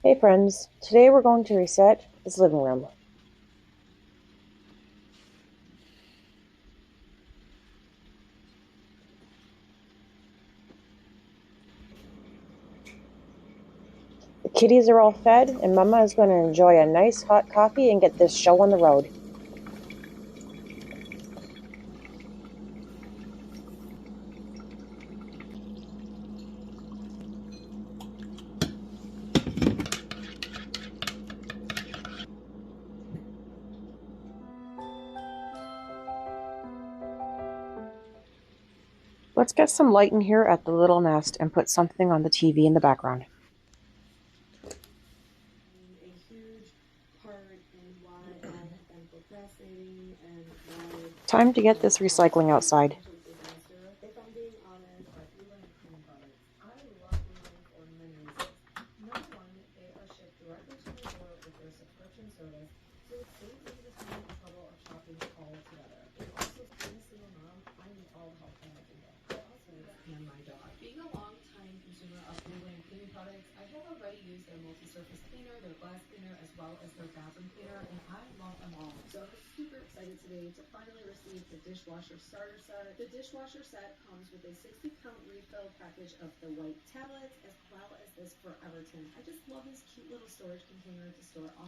Hey friends, today we're going to reset this living room. The kitties are all fed and Mama is going to enjoy a nice hot coffee and get this show on the road. Let's get some light in here at the little nest and put something on the TV in the background. Time to get this recycling outside.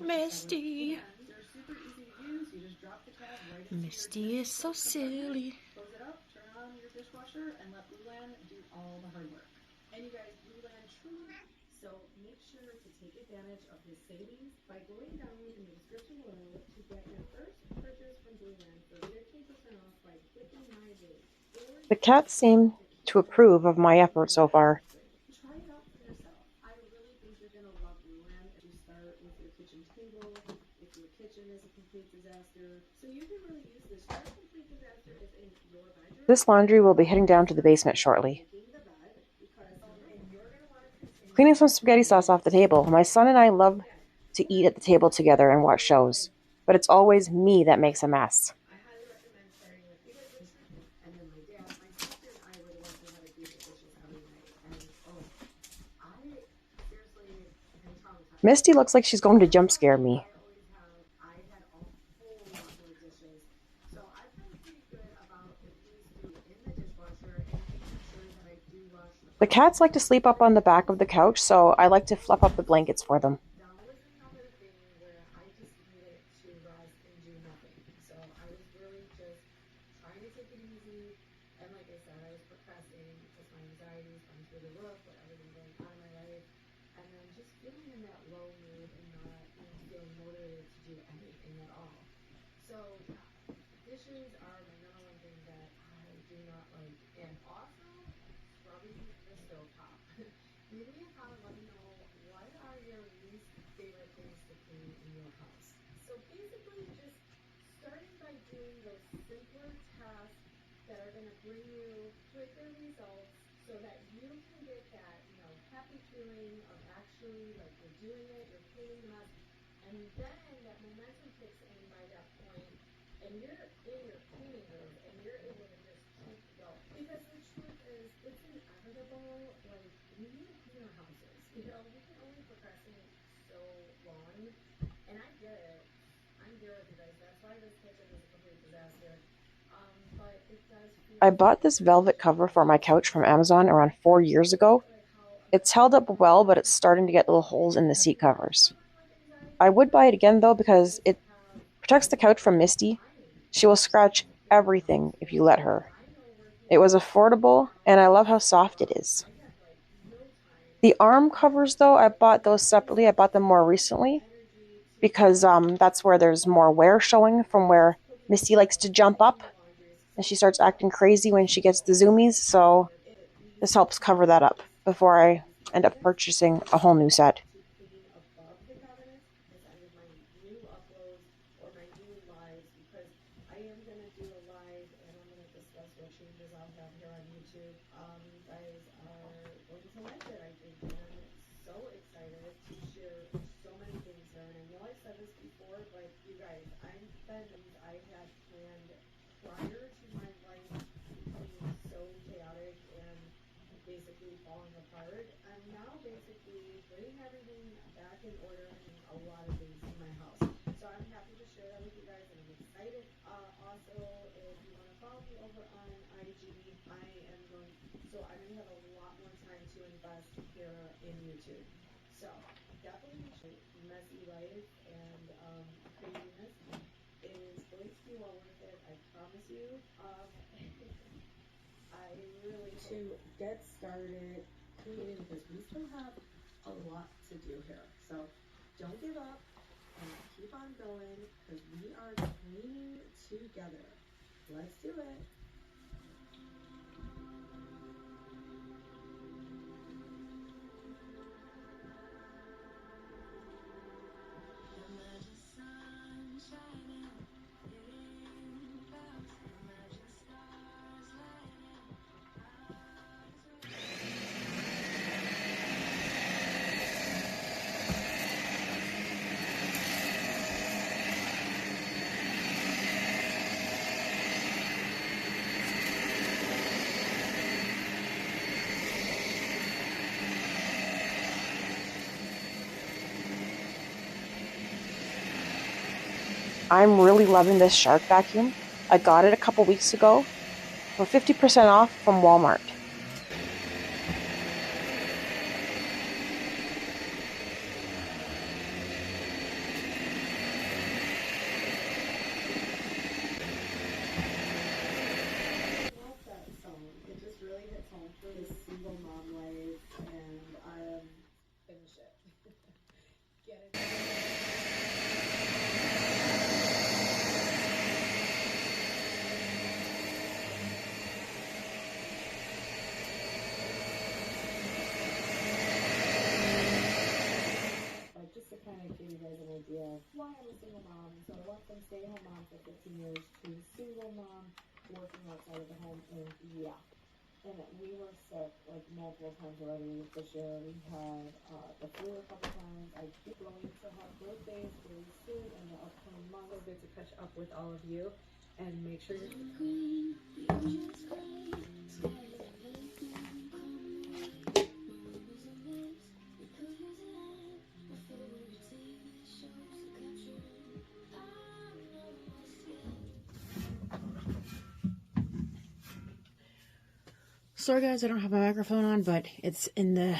Misty. Misty is so silly. The cats seem to approve of my effort so far. This laundry will be heading down to the basement shortly. Cleaning some spaghetti sauce off the table. My son and I love to eat at the table together and watch shows, but it's always me that makes a mess. Misty looks like she's going to jump scare me. The cats like to sleep up on the back of the couch, so I like to fluff up the blankets for them. I bought this velvet cover for my couch from Amazon around 4 years ago. It's held up well, but it's starting to get little holes in the seat covers. I would buy it again though because it protects the couch from Misty. She will scratch everything if you let her. It was affordable, and I love how soft it is. The arm covers, though, I bought those separately. I bought them more recently because that's where there's more wear showing from where Misty likes to jump up and she starts acting crazy when she gets the zoomies. So this helps cover that up before I end up purchasing a whole new set. been ordering a lot of things in my house. So I'm happy to share that with you guys, and I'm excited. Also, if you want to follow me over on IG, I'm going to have a lot more time to invest here in YouTube. So definitely make sure messy life and craziness is going to be well worth it. I promise you. I really to get started creating, because we still have a lot to do here. So don't give up and keep on going, because we are cleaning together. Let's do it. I'm really loving this shark vacuum. I got it a couple weeks ago for 50% off from Walmart. That song, it just really hits home for this single mom life, and finish it. Get it. Just to kind of give you guys an idea of why I'm a single mom. So I went from stay-at-home mom for 15 years to single mom working outside of the home, and yeah. And we were sick like multiple times already this year. We had the flu a couple times. I keep going to have birthdays very soon in the upcoming months. So good to catch up with all of you and make sure you're Sorry guys, I don't have my microphone on, but it's in the,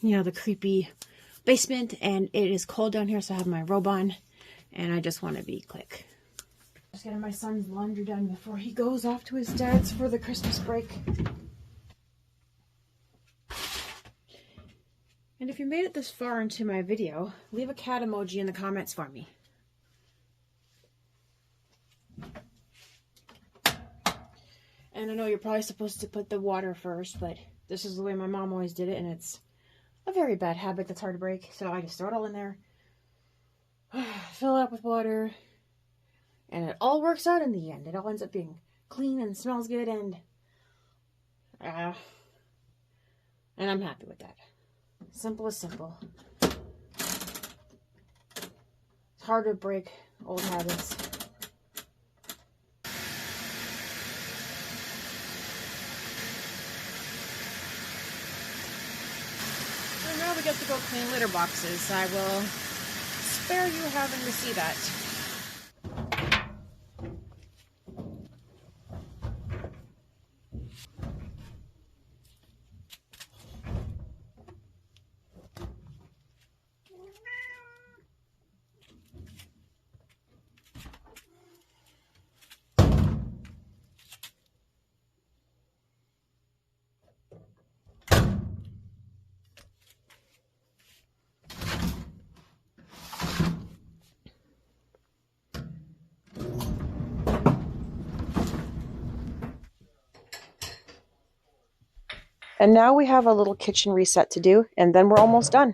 the creepy basement, and it is cold down here, so I have my robe on, and I just want to be quick. Just getting my son's laundry done before he goes off to his dad's for the Christmas break. And if you made it this far into my video, leave a cat emoji in the comments for me. And I know you're probably supposed to put the water first, but this is the way my mom always did it, and it's a very bad habit that's hard to break. So I just throw it all in there, fill it up with water, and it all works out in the end. It all ends up being clean and smells good, and I'm happy with that. Simple as simple. It's hard to break old habits. Now we get to go clean litter boxes. I will spare you having to see that. And now we have a little kitchen reset to do, and then we're almost done.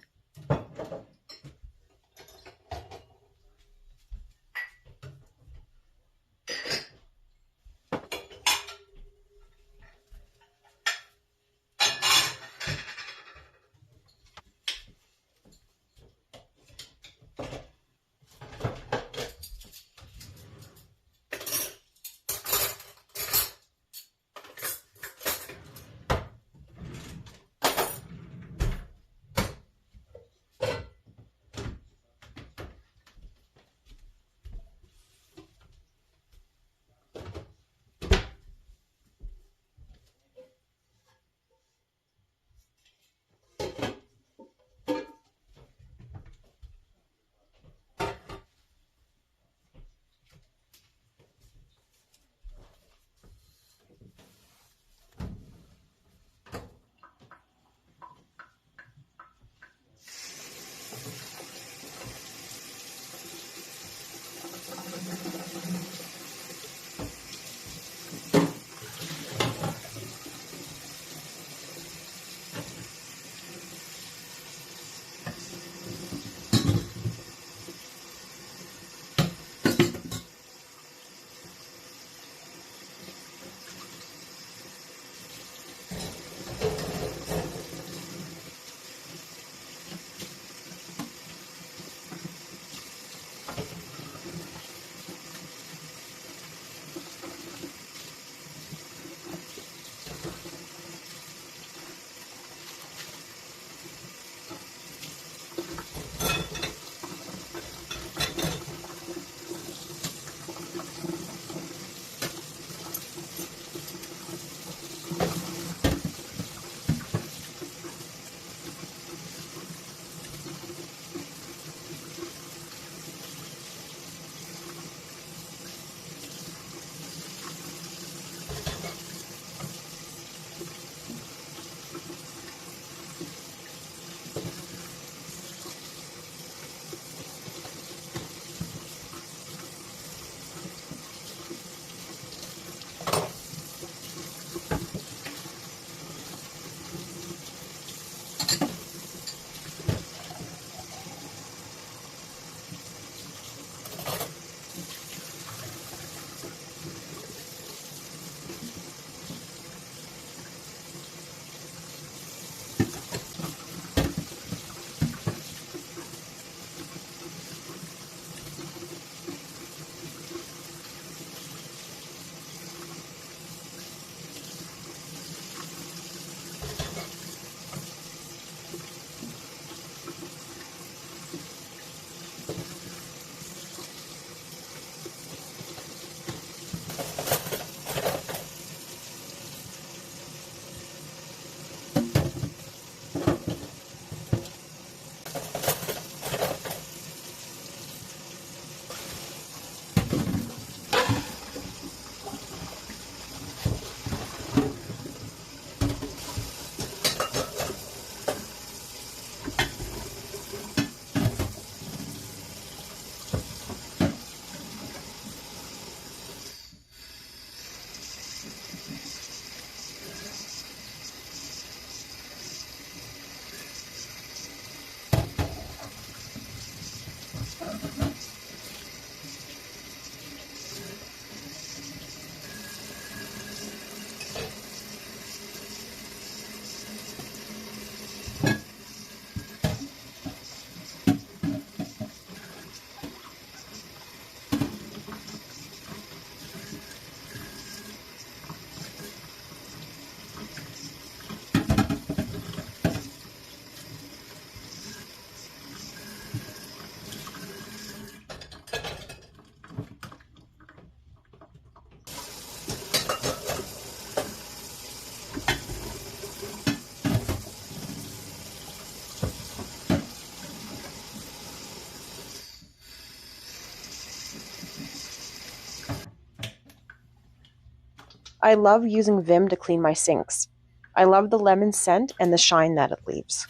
I love using Vim to clean my sinks. I love the lemon scent and the shine that it leaves.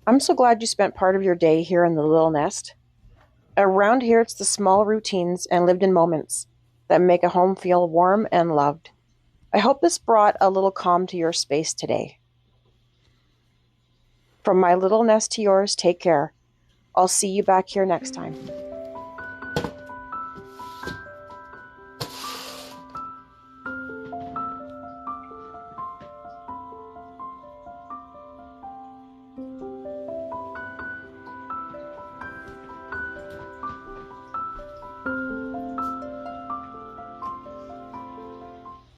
I'm so glad you spent part of your day here in the little nest. Around here, it's the small routines and lived in moments that make a home feel warm and loved. I hope this brought a little calm to your space today. From my little nest to yours, take care. I'll see you back here next time.